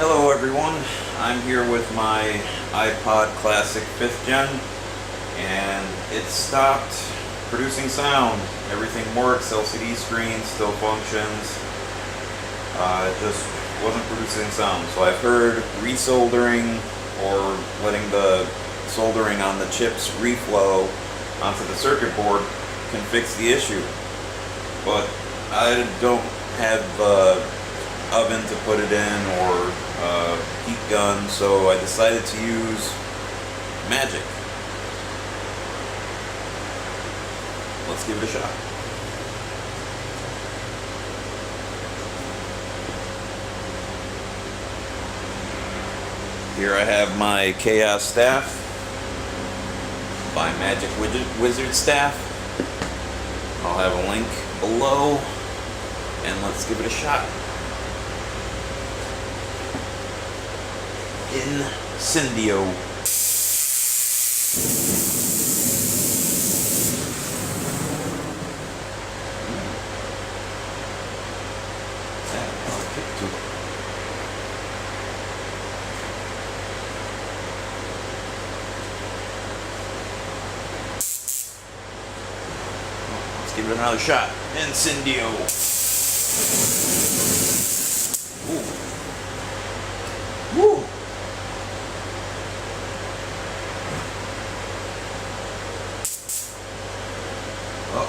Hello everyone, I'm here with my iPod Classic 5th Gen and it stopped producing sound. Everything works, LCD screen still functions, it just wasn't producing sound. So I've heard resoldering or letting the soldering on the chips reflow onto the circuit board can fix the issue. But I don't have oven to put it in or heat gun, so I decided to use magic. Let's give it a shot. Here I have my Chaos Staff by Magic Wizard Staff. I'll have a link below, and let's give it a shot. Incendio. Let's give it another shot. Incendio. Ooh. Woo. Oh.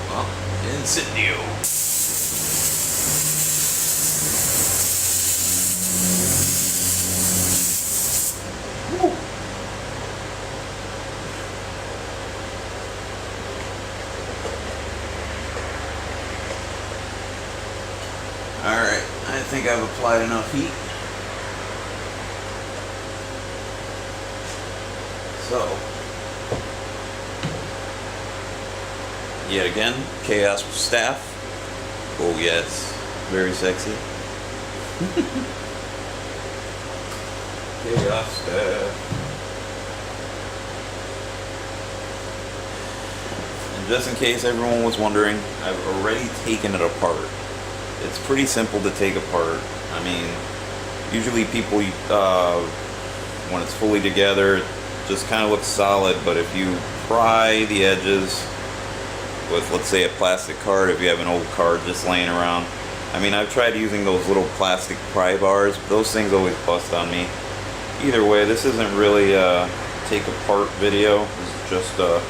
Well, Incendio. Woo. Alright, I think I've applied enough heat. So, yet again, Chaos Staff. Oh yes, very sexy. Chaos Staff. And just in case everyone was wondering, I've already taken it apart. It's pretty simple to take apart. I mean, usually people, when it's fully together, it just kind of looks solid, but if you pry the edges with, let's say, a plastic card, if you have an old card just laying around, I mean, I've tried using those little plastic pry bars, but those things always bust on me. Either way, this isn't really a take apart video, this is just a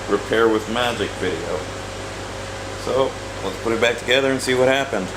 repair with magic video. So, let's put it back together and see what happened.